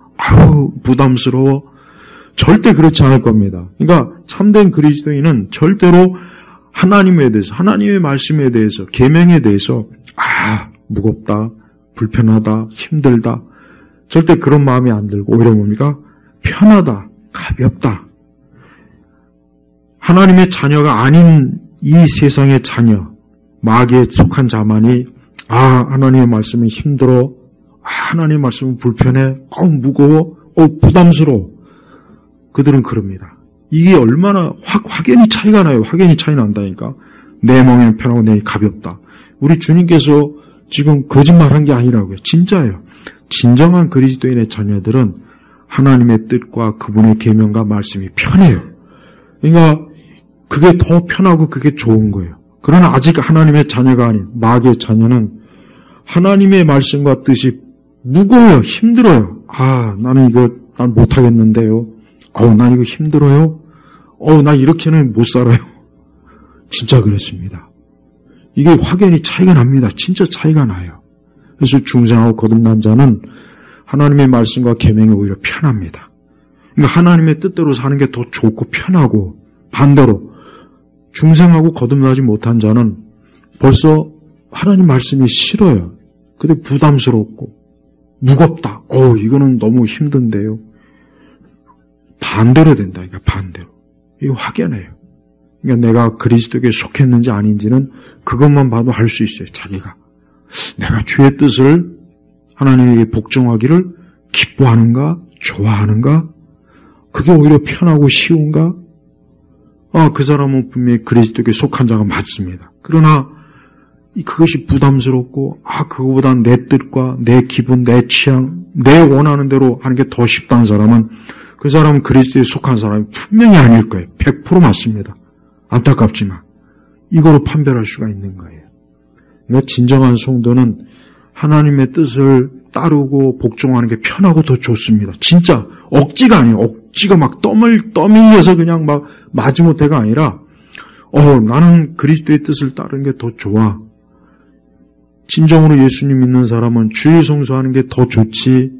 부담스러워, 절대 그렇지 않을 겁니다. 그러니까 참된 그리스도인은 절대로 하나님에 대해서, 하나님의 말씀에 대해서, 계명에 대해서 무겁다, 불편하다, 힘들다, 절대 그런 마음이 안 들고 오히려 뭡니까? 편하다, 가볍다. 하나님의 자녀가 아닌 이 세상의 자녀, 마귀에 속한 자만이 하나님의 말씀은 힘들어, 하나님의 말씀은 불편해, 무거워, 부담스러워. 그들은 그럽니다. 이게 얼마나 확연히 차이가 나요. 확연히 차이 난다니까. 내 멍에는 편하고 내 가볍다. 우리 주님께서 지금 거짓말한 게 아니라고요. 진짜예요. 진정한 그리스도인의 자녀들은 하나님의 뜻과 그분의 계명과 말씀이 편해요. 그러니까 그게 더 편하고 그게 좋은 거예요. 그러나 아직 하나님의 자녀가 아닌 마귀의 자녀는 하나님의 말씀과 뜻이 무거워요. 힘들어요. 나는 이거 난 못하겠는데요. 난 이거 힘들어요. 나 이렇게는 못 살아요. 진짜 그렇습니다. 이게 확연히 차이가 납니다. 진짜 차이가 나요. 그래서 중생하고 거듭난 자는 하나님의 말씀과 계명이 오히려 편합니다. 그러니까 하나님의 뜻대로 사는 게 더 좋고 편하고, 반대로 중생하고 거듭나지 못한 자는 벌써 하나님 말씀이 싫어요. 근데 부담스럽고 무겁다. 이거는 너무 힘든데요. 반대로 된다. 그러니까 반대로. 이거 확연해요. 그러니까 내가 그리스도에게 속했는지 아닌지는 그것만 봐도 알 수 있어요. 자기가. 내가 주의 뜻을 하나님에게 복종하기를 기뻐하는가? 좋아하는가? 그게 오히려 편하고 쉬운가? 그 사람은 분명히 그리스도에게 속한 자가 맞습니다. 그러나 그것이 부담스럽고 그거보다 내 뜻과 내 기분, 내 취향, 내 원하는 대로 하는 게 더 쉽다는 사람은 그 사람은 그리스도에 속한 사람이 분명히 아닐 거예요. 100% 맞습니다. 안타깝지만 이거로 판별할 수가 있는 거예요. 그러니까 진정한 성도는 하나님의 뜻을 따르고 복종하는 게 편하고 더 좋습니다. 진짜 억지가 아니에요. 억지가 막 떠밀려서 그냥 막 마지못해가 아니라 나는 그리스도의 뜻을 따르는 게 더 좋아. 진정으로 예수님 믿는 사람은 주일 성수하는 게 더 좋지,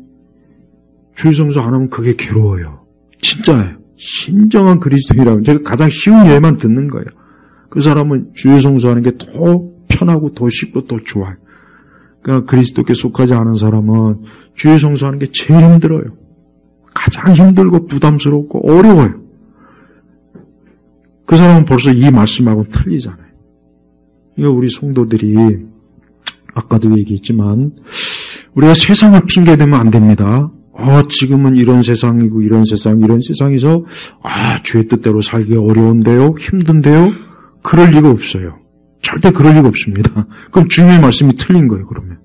주일 성수 안 하면 그게 괴로워요. 진짜예요. 진정한 그리스도인이라고. 제가 가장 쉬운 예만 듣는 거예요. 그 사람은 주의 성수하는 게 더 편하고 더 쉽고 더 좋아요. 그러니까 그리스도께 속하지 않은 사람은 주의 성수하는 게 제일 힘들어요. 가장 힘들고 부담스럽고 어려워요. 그 사람은 벌써 이 말씀하고는 틀리잖아요. 이거 우리 성도들이 아까도 얘기했지만 우리가 세상을 핑계대면 안 됩니다. 지금은 이런 세상이고 이런 세상에서 주의 뜻대로 살기 어려운데요, 힘든데요. 그럴 리가 없어요. 절대 그럴 리가 없습니다. 그럼 주님의 말씀이 틀린 거예요. 그러면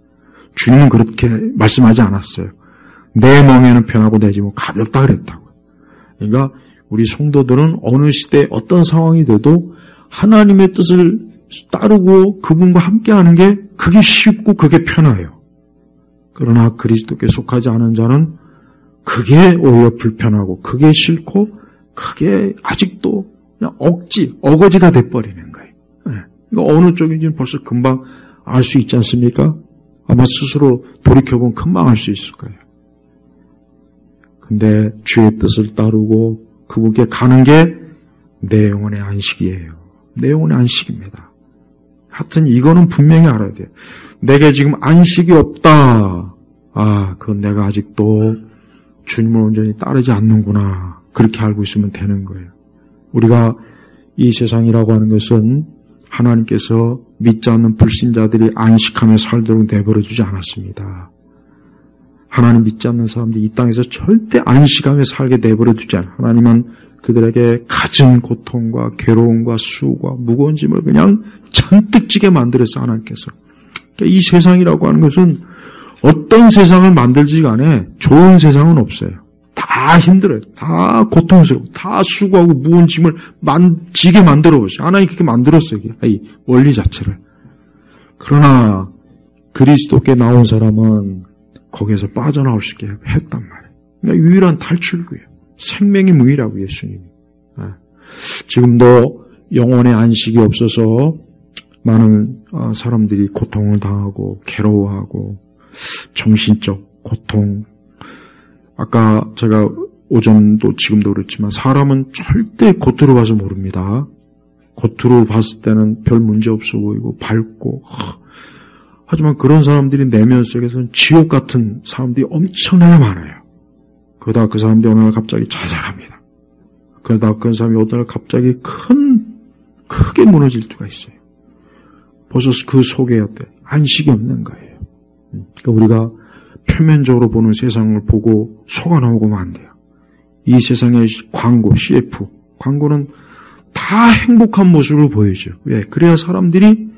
주님은 그렇게 말씀하지 않았어요. 내 멍에는 편하고 내 짐은 가볍다 그랬다고요. 그러니까 우리 성도들은 어느 시대 어떤 상황이 돼도 하나님의 뜻을 따르고 그분과 함께하는 게 그게 쉽고 그게 편해요. 그러나 그리스도께 속하지 않은 자는 그게 오히려 불편하고 그게 싫고 그게 아직도 그냥 어거지가 돼버리는 거예요. 이거 어느 쪽인지는 벌써 금방 알 수 있지 않습니까? 아마 스스로 돌이켜보면 금방 알 수 있을 거예요. 근데 주의 뜻을 따르고 그분께 가는 게 내 영혼의 안식이에요. 내 영혼의 안식입니다. 하여튼 이거는 분명히 알아야 돼요. 내게 지금 안식이 없다. 그건 내가 아직도 주님을 온전히 따르지 않는구나. 그렇게 알고 있으면 되는 거예요. 우리가 이 세상이라고 하는 것은 하나님께서 믿지 않는 불신자들이 안식하며 살도록 내버려 두지 않았습니다. 하나님 믿지 않는 사람들이 이 땅에서 절대 안식하며 살게 내버려 두지 않아요. 하나님은 그들에게 갖은 고통과 괴로움과 수고와 무거운 짐을 그냥 잔뜩 지게 만들어서 하나님께서. 그러니까 이 세상이라고 하는 것은 어떤 세상을 만들지 간에 좋은 세상은 없어요. 다 힘들어요. 다 고통스럽고 다 수고하고 무거운 짐을 지게 만들어 보세요. 하나님 그렇게 만들었어요. 이 원리 자체를. 그러나 그리스도께 나온 사람은 거기에서 빠져나올 수 있게 했단 말이에요. 그러니까 유일한 탈출구예요. 생명의 무이라고 예수님이. 지금도 영혼의 안식이 없어서 많은 사람들이 고통을 당하고 괴로워하고 정신적 고통. 아까 제가 오전도 지금도 그렇지만 사람은 절대 겉으로 봐서 모릅니다. 겉으로 봤을 때는 별 문제 없어 보이고 밝고 하지만 그런 사람들이 내면 속에서는 지옥 같은 사람들이 엄청나게 많아요. 그러다가 그 사람들이 어느 날 갑자기 자살합니다. 그러다가 그 사람이 어느 날 갑자기 크게 무너질 수가 있어요. 벌써 그 속에 안식이 없는 거예요. 그러니까 우리가 표면적으로 보는 세상을 보고 속아나오고만 안 돼요. 이 세상의 광고, CF, 광고는 다 행복한 모습을 보여줘요. 왜? 그래야 사람들이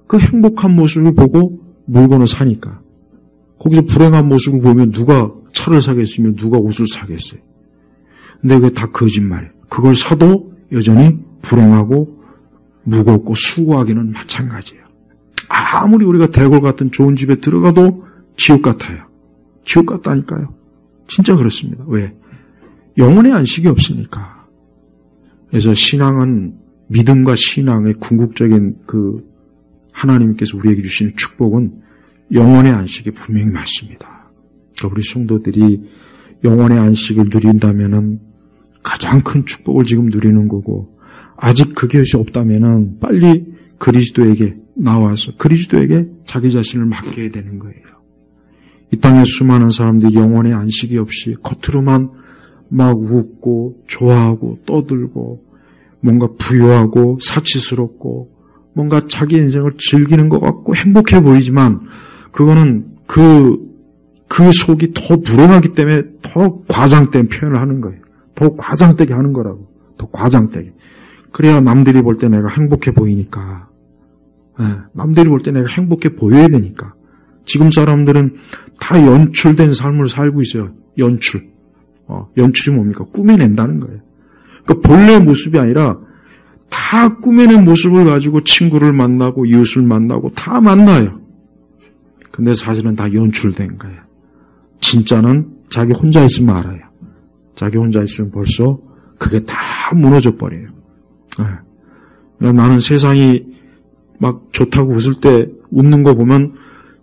그 행복한 모습을 보고 물건을 사니까. 거기서 불행한 모습을 보면 누가 차를 사겠으며 누가 옷을 사겠어요. 근데 그게 다 거짓말이에요. 그걸 사도 여전히 불행하고 무겁고 수고하기는 마찬가지예요. 아무리 우리가 대궐 같은 좋은 집에 들어가도 지옥 같아요. 지옥 같다니까요. 진짜 그렇습니다. 왜? 영혼의 안식이 없으니까. 그래서 신앙은 믿음과 신앙의 궁극적인 그 하나님께서 우리에게 주시는 축복은 영혼의 안식이 분명히 맞습니다. 그러니까 우리 성도들이 영혼의 안식을 누린다면은 가장 큰 축복을 지금 누리는 거고 아직 그것이 없다면은 빨리 그리스도에게 나와서 그리스도에게 자기 자신을 맡겨야 되는 거예요. 이 땅에 수많은 사람들이 영혼의 안식이 없이 겉으로만 막 웃고 좋아하고 떠들고 뭔가 부유하고 사치스럽고 뭔가 자기 인생을 즐기는 것 같고 행복해 보이지만 그거는 그 속이 더 불행하기 때문에 더 과장된 표현을 하는 거예요. 더 과장되게 하는 거라고. 더 과장되게. 그래야 남들이 볼 때 내가 행복해 보이니까. 남들이 볼 때 내가 행복해 보여야 되니까. 지금 사람들은 다 연출된 삶을 살고 있어요. 연출. 연출이 뭡니까? 꾸며낸다는 거예요. 그러니까 본래의 모습이 아니라 다 꾸며낸 모습을 가지고 친구를 만나고 이웃을 만나고 다 만나요. 근데 사실은 다 연출된 거예요. 진짜는 자기 혼자 있으면 알아요. 자기 혼자 있으면 벌써 그게 다 무너져 버려요. 나는 세상이 막 좋다고 웃을 때 웃는 거 보면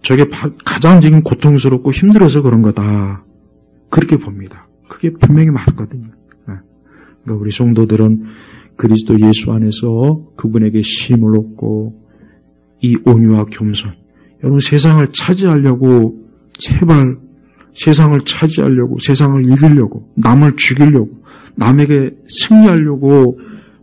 저게 가장 지금 고통스럽고 힘들어서 그런 거다. 그렇게 봅니다. 그게 분명히 맞거든요. 그러니까 우리 성도들은 그리스도 예수 안에서 그분에게 쉼을 얻고 이 온유와 겸손, 여러분 세상을 차지하려고 제발 세상을 차지하려고 세상을 이기려고 남을 죽이려고 남에게 승리하려고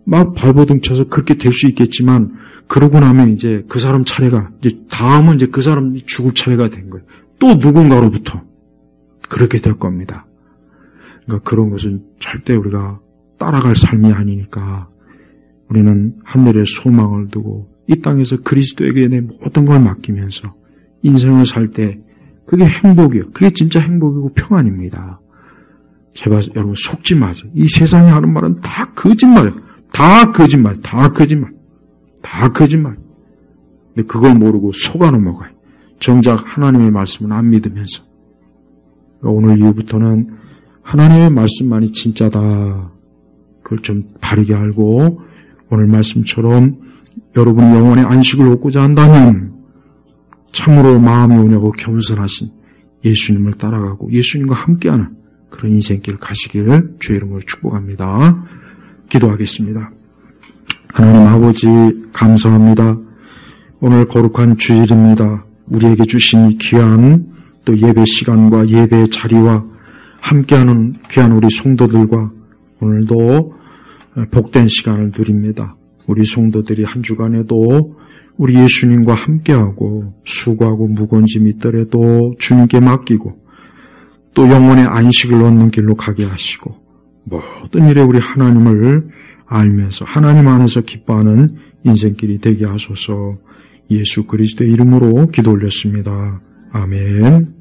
막 발버둥 쳐서 그렇게 될 수 있겠지만 그러고 나면 이제 그 사람 차례가 이제 다음은 이제 그 사람이 죽을 차례가 된 거예요. 또 누군가로부터 그렇게 될 겁니다. 그러니까 그런 것은 절대 우리가 따라갈 삶이 아니니까 우리는 하늘에 소망을 두고 이 땅에서 그리스도에게 내 모든 걸 맡기면서 인생을 살 때 그게 행복이에요. 그게 진짜 행복이고 평안입니다. 제발 여러분 속지 마세요. 이 세상이 하는 말은 다 거짓말이에요. 다 거짓말. 근데 그걸 모르고 속아 넘어가요. 정작 하나님의 말씀은 안 믿으면서. 그러니까 오늘 이후부터는 하나님의 말씀만이 진짜다. 그걸 좀 바르게 알고 오늘 말씀처럼 여러분이 영혼의 안식을 얻고자 한다면 참으로 마음이 오냐고 겸손하신 예수님을 따라가고 예수님과 함께하는 그런 인생길 가시길 주의 이름으로 축복합니다. 기도하겠습니다. 하나님 아버지 감사합니다. 오늘 거룩한 주일입니다. 우리에게 주신 이 귀한 또 예배 시간과 예배 자리와 함께하는 귀한 우리 성도들과 오늘도 복된 시간을 누립니다. 우리 성도들이 한 주간에도 우리 예수님과 함께하고 수고하고 무거운 짐 있더라도 주님께 맡기고 또 영혼의 안식을 얻는 길로 가게 하시고 모든 일에 우리 하나님을 알면서 하나님 안에서 기뻐하는 인생길이 되게 하소서. 예수 그리스도의 이름으로 기도 올렸습니다. 아멘.